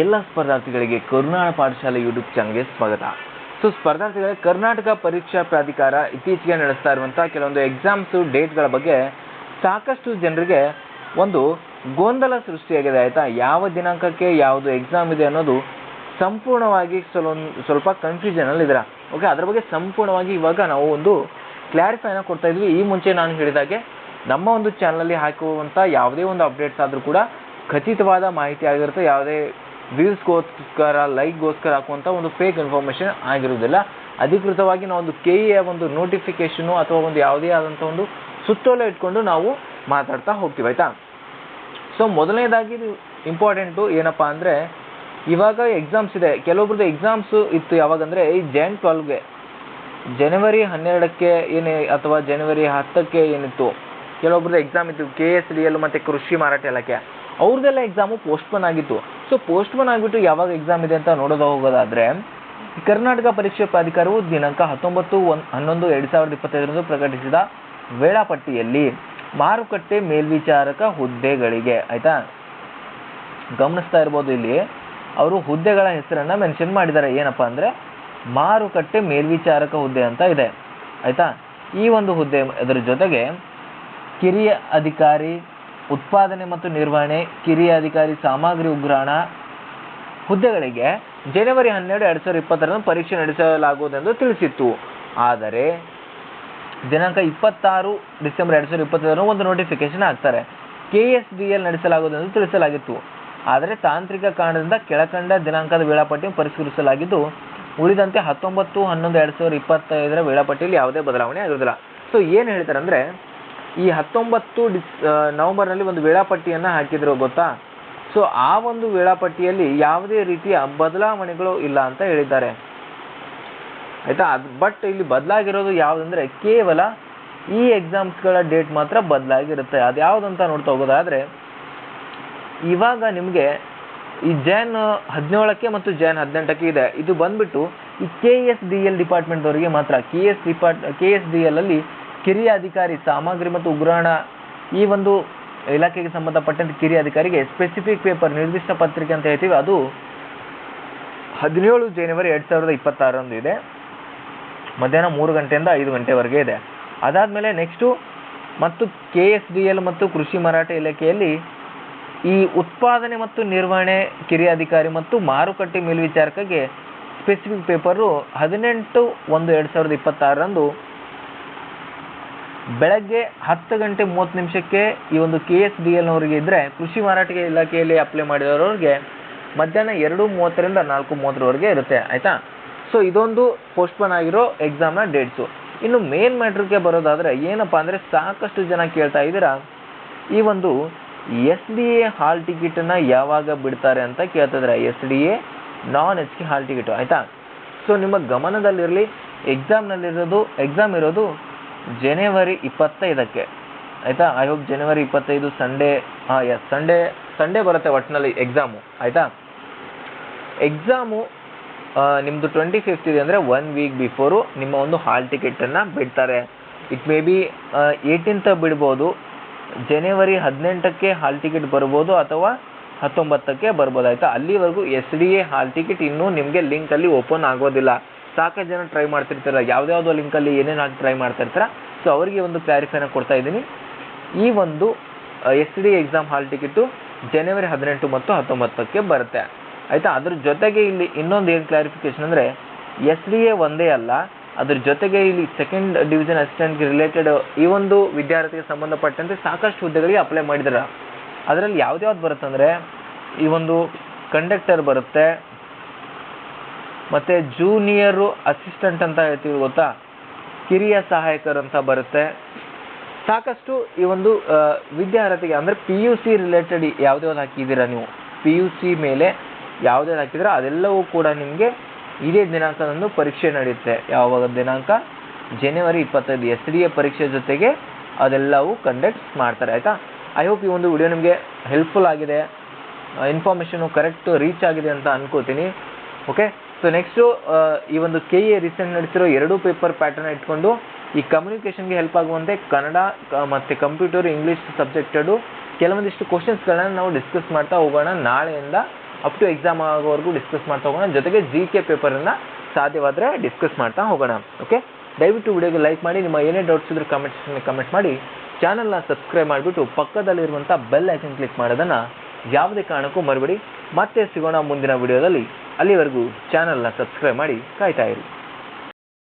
ಎಲ್ಲ ಸ್ಪರ್ಧಾರ್ಥಿಗಳಿಗೆ ಕರುನಾಡ ಪಾಠಶಾಲೆ ಯೂಟ್ಯೂಬ್ ಚಾನಲ್ಗೆ ಸ್ವಾಗತ. ಸೊ ಸ್ಪರ್ಧಾರ್ಥಿಗಳೇ, ಕರ್ನಾಟಕ ಪರೀಕ್ಷಾ ಪ್ರಾಧಿಕಾರ ಇತ್ತೀಚೆಗೆ ನಡೆಸ್ತಾ ಇರುವಂಥ ಕೆಲವೊಂದು ಎಕ್ಸಾಮ್ಸು ಡೇಟ್ಗಳ ಬಗ್ಗೆ ಸಾಕಷ್ಟು ಜನರಿಗೆ ಒಂದು ಗೊಂದಲ ಸೃಷ್ಟಿಯಾಗಿದೆ. ಆಯಿತಾ, ಯಾವ ದಿನಾಂಕಕ್ಕೆ ಯಾವುದು ಎಕ್ಸಾಮ್ ಇದೆ ಅನ್ನೋದು ಸಂಪೂರ್ಣವಾಗಿ ಸ್ವಲ್ಪ ಕನ್ಫ್ಯೂಷನಲ್ಲಿದ್ದೀರಾ. ಓಕೆ, ಅದರ ಬಗ್ಗೆ ಸಂಪೂರ್ಣವಾಗಿ ಇವಾಗ ನಾವು ಒಂದು ಕ್ಲಾರಿಫೈನ ಕೊಡ್ತಾ ಇದ್ವಿ. ಈ ಮುಂಚೆ ನಾನು ಹೇಳಿದಾಗೆ ನಮ್ಮ ಒಂದು ಚಾನಲಲ್ಲಿ ಹಾಕುವಂಥ ಯಾವುದೇ ಒಂದು ಅಪ್ಡೇಟ್ಸ್ ಆದರೂ ಕೂಡ ಖಚಿತವಾದ ಮಾಹಿತಿ ಆಗಿರುತ್ತೆ. ಯಾವುದೇ ವ್ಯೂಸ್ಗೋಸ್ಕರ ಲೈಕ್ಗೋಸ್ಕರ ಹಾಕುವಂಥ ಒಂದು ಫೇಕ್ ಇನ್ಫಾರ್ಮೇಷನ್ ಆಗಿರುವುದಿಲ್ಲ. ಅಧಿಕೃತವಾಗಿ ನಾವು ಒಂದು ಕೆಇಯ ಒಂದು ನೋಟಿಫಿಕೇಷನು ಅಥವಾ ಒಂದು ಯಾವುದೇ ಆದಂಥ ಒಂದು ಸುತ್ತೋಲೆ ಇಟ್ಕೊಂಡು ನಾವು ಮಾತಾಡ್ತಾ ಹೋಗ್ತೀವಿ. ಆಯಿತಾ, ಸೊ ಮೊದಲನೇದಾಗಿ ಇಂಪಾರ್ಟೆಂಟು ಏನಪ್ಪ ಅಂದರೆ, ಇವಾಗ ಎಕ್ಸಾಮ್ಸ್ ಇದೆ. ಕೆಲವೊಬ್ರದ್ದು ಎಕ್ಸಾಮ್ಸು ಇತ್ತು ಯಾವಾಗಂದರೆ ಈ Jan 12ಗೆ, ಜನವರಿ 12ಕ್ಕೆ ಏನೇ ಅಥವಾ ಜನವರಿ 10ಕ್ಕೆ ಏನಿತ್ತು ಕೆಲವೊಬ್ರದ್ದು ಎಕ್ಸಾಮ್ ಇತ್ತು. KSDL ಮತ್ತು ಕೃಷಿ ಮಾರಾಟ ಇಲಾಖೆ ಅವ್ರದ್ದೆಲ್ಲ ಎಕ್ಸಾಮು ಪೋಸ್ಟ್ಪೋನ್ ಆಗಿತ್ತು. ಸೊ ಪೋಸ್ಟ್ಪೋನ್ ಆಗಿಬಿಟ್ಟು ಯಾವಾಗ ಎಕ್ಸಾಮ್ ಇದೆ ಅಂತ ಹೋಗೋದಾದರೆ, ಕರ್ನಾಟಕ ಪರೀಕ್ಷಾ ಪ್ರಾಧಿಕಾರವು ದಿನಾಂಕ 19/11/2025 ಪ್ರಕಟಿಸಿದ ವೇಳಾಪಟ್ಟಿಯಲ್ಲಿ ಮಾರುಕಟ್ಟೆ ಮೇಲ್ವಿಚಾರಕ ಹುದ್ದೆಗಳಿಗೆ, ಆಯಿತಾ, ಗಮನಿಸ್ತಾ ಇರ್ಬೋದು, ಇಲ್ಲಿ ಅವರು ಹುದ್ದೆಗಳ ಹೆಸರನ್ನು ಮೆನ್ಷನ್ ಮಾಡಿದ್ದಾರೆ. ಏನಪ್ಪ ಅಂದರೆ ಮಾರುಕಟ್ಟೆ ಮೇಲ್ವಿಚಾರಕ ಹುದ್ದೆ ಅಂತ ಇದೆ. ಆಯಿತಾ, ಈ ಒಂದು ಹುದ್ದೆ ಅದರ ಜೊತೆಗೆ ಕಿರಿಯ ಅಧಿಕಾರಿ ಉತ್ಪಾದನೆ ಮತ್ತು ನಿರ್ವಹಣೆ, ಕಿರಿಯ ಅಧಿಕಾರಿ ಸಾಮಗ್ರಿ ಉಗ್ರಾಣ ಹುದ್ದೆಗಳಿಗೆ ಜನವರಿ 12, 2020 ಪರೀಕ್ಷೆ ನಡೆಸಲಾಗುವುದೆಂದು ತಿಳಿಸಿತ್ತು. ಆದರೆ ದಿನಾಂಕ 26 ಡಿಸೆಂಬರ್ 2020 ಒಂದು ನೋಟಿಫಿಕೇಶನ್ ಹಾಕ್ತಾರೆ. KSDL ನಡೆಸಲಾಗುವುದೆಂದು ತಿಳಿಸಲಾಗಿತ್ತು. ಆದರೆ ತಾಂತ್ರಿಕ ಕಾರಣದಿಂದ ಕೆಳಕಂಡ ದಿನಾಂಕದ ವೇಳಾಪಟ್ಟಿಯನ್ನು ಪರಿಷ್ಕರಿಸಲಾಗಿದ್ದು, ಉಳಿದಂತೆ 19/11/2025 ವೇಳಾಪಟ್ಟಿಯಲ್ಲಿ ಯಾವುದೇ ಬದಲಾವಣೆ ಆಗಿರುವುದಿಲ್ಲ. ಸೊ ಏನು ಹೇಳ್ತಾರೆ ಅಂದರೆ, ಈ 19 ನವೆಂಬರ್ನಲ್ಲಿ ಒಂದು ವೇಳಾಪಟ್ಟಿಯನ್ನು ಹಾಕಿದ್ರು ಗೊತ್ತಾ. ಸೊ ಆ ಒಂದು ವೇಳಾಪಟ್ಟಿಯಲ್ಲಿ ಯಾವುದೇ ರೀತಿಯ ಬದಲಾವಣೆಗಳು ಇಲ್ಲ ಅಂತ ಹೇಳಿದ್ದಾರೆ. ಆಯಿತಾ, ಬಟ್ ಇಲ್ಲಿ ಬದಲಾಗಿರೋದು ಯಾವುದಂದರೆ ಕೇವಲ ಈ ಎಕ್ಸಾಮ್ಸ್ಗಳ ಡೇಟ್ ಮಾತ್ರ ಬದಲಾಗಿರುತ್ತೆ. ಅದು ಯಾವುದಂತ ನೋಡ್ತಾ ಹೋಗೋದಾದರೆ, ಇವಾಗ ನಿಮಗೆ ಈ Jan 17ಕ್ಕೆ ಮತ್ತು Jan 18ಕ್ಕೆ ಇದೆ. ಇದು ಬಂದ್ಬಿಟ್ಟು ಈ KSDL ಡಿಪಾರ್ಟ್ಮೆಂಟ್ದವರಿಗೆ ಮಾತ್ರ. KSDL ಅಲ್ಲಿ ಕಿರಿಯ ಅಧಿಕಾರಿ ಸಾಮಗ್ರಿ ಮತ್ತು ಉಗ್ರಾಣ ಈ ಒಂದು ಇಲಾಖೆಗೆ ಸಂಬಂಧಪಟ್ಟಂತೆ ಕಿರಿಯ ಅಧಿಕಾರಿಗೆ ಸ್ಪೆಸಿಫಿಕ್ ಪೇಪರ್ ನಿರ್ದಿಷ್ಟ ಪತ್ರಿಕೆ ಅಂತ ಹೇಳ್ತೀವಿ, ಅದು 17 ಜನವರಿ 2026 ಇದೆ. ಮಧ್ಯಾಹ್ನ 3 ಗಂಟೆಯಿಂದ 5 ಗಂಟೆವರೆಗೆ ಇದೆ. ಅದಾದಮೇಲೆ ನೆಕ್ಸ್ಟು ಮತ್ತು KSDL ಮತ್ತು ಕೃಷಿ ಮಾರಾಟ ಇಲಾಖೆಯಲ್ಲಿ ಈ ಉತ್ಪಾದನೆ ಮತ್ತು ನಿರ್ವಹಣೆ ಕಿರಿಯ ಅಧಿಕಾರಿ ಮತ್ತು ಮಾರುಕಟ್ಟೆ ಮೇಲ್ವಿಚಾರಕಗೆ ಸ್ಪೆಸಿಫಿಕ್ ಪೇಪರು 18/1/2026 ಬೆಳಗ್ಗೆ 10:30 ಈ ಒಂದು KSDLನವರಿಗೆ ಇದ್ದರೆ, ಕೃಷಿ ಮಾರಾಟ ಇಲಾಖೆಯಲ್ಲಿ ಅಪ್ಲೈ ಮಾಡಿದವರಿಗೆ ಮಧ್ಯಾಹ್ನ 2:30ರಿಂದ 4:30 ಇರುತ್ತೆ. ಆಯಿತಾ, ಸೊ ಇದೊಂದು ಪೋಸ್ಟ್ಪೋನ್ ಆಗಿರೋ ಎಕ್ಸಾಮ್ನ ಡೇಟ್ಸು. ಇನ್ನು ಮೇನ್ ಮ್ಯಾಟ್ರಿಗೆ ಬರೋದಾದರೆ ಏನಪ್ಪ ಅಂದರೆ, ಸಾಕಷ್ಟು ಜನ ಕೇಳ್ತಾ ಇದ್ದೀರಾ, ಈ ಒಂದು SDA ಹಾಲ್ ಟಿಕೆಟನ್ನು ಯಾವಾಗ ಬಿಡ್ತಾರೆ ಅಂತ ಕೇಳ್ತಿದ್ದಾರೆ. SDA ನಾನ್ HK ಹಾಲ್ ಟಿಕೆಟು. ಆಯಿತಾ, ಸೊ ನಿಮ್ಮ ಗಮನದಲ್ಲಿರಲಿ, ಎಕ್ಸಾಮ್ ಇರೋದು ಜನವರಿ 25ಕ್ಕೆ. ಆಯಿತಾ, ಐ ಹೋಪ್ ಜನವರಿ 25 ಸಂಡೇ ಬರುತ್ತೆ ಒಟ್ಟಿನಲ್ಲಿ ಎಕ್ಸಾಮು. ಆಯಿತಾ, ಎಕ್ಸಾಮು ನಿಮ್ಮದು 25th ಇದೆ ಅಂದರೆ 1 ವೀಕ್ ಬಿಫೋರು ನಿಮ್ಮ ಒಂದು ಹಾಲ್ ಟಿಕೆಟನ್ನು ಬಿಡ್ತಾರೆ. ಇಟ್ ಮೇ ಬಿ 18th ಬಿಡ್ಬೋದು, ಜನವರಿ 18ಕ್ಕೆ ಹಾಲ್ ಟಿಕೆಟ್ ಬರ್ಬೋದು ಅಥವಾ 19ಕ್ಕೆ ಬರ್ಬೋದು. ಆಯಿತಾ, ಅಲ್ಲಿವರೆಗೂ SDA ಹಾಲ್ ಟಿಕೆಟ್ ಇನ್ನೂ ನಿಮಗೆ ಲಿಂಕಲ್ಲಿ ಓಪನ್ ಆಗೋದಿಲ್ಲ. ಸಾಕಷ್ಟು ಜನ ಟ್ರೈ ಮಾಡ್ತಿರ್ತೀರ, ಯಾವುದ್ಯಾವುದೋ ಲಿಂಕಲ್ಲಿ ಏನೇನು ಹಾಕಿ ಟ್ರೈ ಮಾಡ್ತಿರ್ತೀರ. ಸೊ ಅವರಿಗೆ ಒಂದು ಕ್ಲಾರಿಫೈನ ಕೊಡ್ತಾ ಇದ್ದೀನಿ. ಈ ಒಂದು SDA ಎಕ್ಸಾಮ್ ಹಾಲ್ ಟಿಕೆಟು ಜನವರಿ 18 ಮತ್ತು 19ಕ್ಕೆ ಬರುತ್ತೆ. ಆಯಿತಾ, ಅದ್ರ ಜೊತೆಗೆ ಇಲ್ಲಿ ಇನ್ನೊಂದು ಏನು ಕ್ಲಾರಿಫಿಕೇಶನ್ ಅಂದರೆ, SDA ಒಂದೇ ಅಲ್ಲ, ಅದ್ರ ಜೊತೆಗೆ ಇಲ್ಲಿ ಸೆಕೆಂಡ್ ಡಿವಿಷನ್ ಅಸಿಸ್ಟೆಂಟ್ಗೆ ರಿಲೇಟೆಡ್ ಈ ಒಂದು ವಿದ್ಯಾರ್ಥಿಗೆ ಸಂಬಂಧಪಟ್ಟಂತೆ ಸಾಕಷ್ಟು ಹುದ್ದೆಗಳಿಗೆ ಅಪ್ಲೈ ಮಾಡಿದ್ದಾರೆ. ಅದರಲ್ಲಿ ಯಾವ್ದು ಬರುತ್ತೆ ಅಂದರೆ, ಈ ಒಂದು ಕಂಡಕ್ಟರ್ ಬರುತ್ತೆ, ಮತ್ತು ಜೂನಿಯರು ಅಸಿಸ್ಟೆಂಟ್ ಅಂತ ಹೇಳ್ತೀವಿ ಗೊತ್ತಾ, ಕಿರಿಯ ಸಹಾಯಕರು ಅಂತ ಬರುತ್ತೆ. ಸಾಕಷ್ಟು ಈ ಒಂದು ವಿದ್ಯಾರ್ಥಿಗೆ ಅಂದರೆ PUC ರಿಲೇಟೆಡ್ ಯಾವ್ದು ಹಾಕಿದ್ದೀರಾ ನೀವು, PUC ಮೇಲೆ ಯಾವುದೇ ಹಾಕಿದ್ರೆ ಅದೆಲ್ಲವೂ ಕೂಡ ನಿಮಗೆ ಇದೇ ದಿನಾಂಕದಂದು ಪರೀಕ್ಷೆ ನಡೆಯುತ್ತೆ. ಯಾವಾಗ ದಿನಾಂಕ ಜನವರಿ 25 SDA ಪರೀಕ್ಷೆ ಜೊತೆಗೆ ಅದೆಲ್ಲವೂ ಕಂಡಕ್ಟ್ ಮಾಡ್ತಾರೆ. ಆಯಿತಾ, ಐ ಹೋಪ್ ಈ ಒಂದು ವಿಡಿಯೋ ನಿಮಗೆ ಹೆಲ್ಪ್ಫುಲ್ ಆಗಿದೆ, ಇನ್ಫಾರ್ಮೇಷನು ಕರೆಕ್ಟ್ ರೀಚ್ ಆಗಿದೆ ಅಂತ ಅನ್ಕೋತೀನಿ. ಓಕೆ, ಸೊ ನೆಕ್ಸ್ಟು ಈ ಒಂದು KA ರೀಸೆಂಟ್ ನಡೆಸಿರೋ 2 ಪೇಪರ್ ಪ್ಯಾಟರ್ನ್ ಇಟ್ಕೊಂಡು ಈ ಕಮ್ಯುನಿಕೇಷನ್ಗೆ ಹೆಲ್ಪ್ ಆಗುವಂತೆ ಕನ್ನಡ ಮತ್ತು ಕಂಪ್ಯೂಟರ್ ಇಂಗ್ಲೀಷ್ ಸಬ್ಜೆಕ್ಟೆಡು ಕೆಲವೊಂದಿಷ್ಟು ಕ್ವಶನ್ಸ್ಗಳನ್ನ ನಾವು ಡಿಸ್ಕಸ್ ಮಾಡ್ತಾ ಹೋಗೋಣ ನಾಳೆಯಿಂದ. ಅಪ್ ಟು ಎಕ್ಸಾಮ್ ಆಗೋವರೆಗೂ ಡಿಸ್ಕಸ್ ಮಾಡ್ತಾ ಹೋಗೋಣ. ಜೊತೆಗೆ GK ಪೇಪರನ್ನು ಸಾಧ್ಯವಾದರೆ ಡಿಸ್ಕಸ್ ಮಾಡ್ತಾ ಹೋಗೋಣ. ಓಕೆ, ದಯವಿಟ್ಟು ವಿಡಿಯೋಗೆ ಲೈಕ್ ಮಾಡಿ. ನಿಮ್ಮ ಏನೇ ಡೌಟ್ಸ್ ಇದ್ರೂ ಕಮೆಂಟ್ ಮಾಡಿ. ಚಾನಲ್ನ ಸಬ್ಸ್ಕ್ರೈಬ್ ಮಾಡಿಬಿಟ್ಟು ಪಕ್ಕದಲ್ಲಿರುವಂಥ ಬೆಲ್ ಐಕನ್ ಕ್ಲಿಕ್ ಮಾಡೋದನ್ನು ಯಾವುದೇ ಕಾರಣಕ್ಕೂ ಮರಿಬೇಡಿ. ಮತ್ತೆ ಸಿಗೋಣ ಮುಂದಿನ ವಿಡಿಯೋದಲ್ಲಿ. ಅಲ್ಲಿವರೆಗೂ ಚಾನಲ್ನ ಸಬ್ಸ್ಕ್ರೈಬ್ ಮಾಡಿ ಕಾಯ್ತಾ ಇರಿ.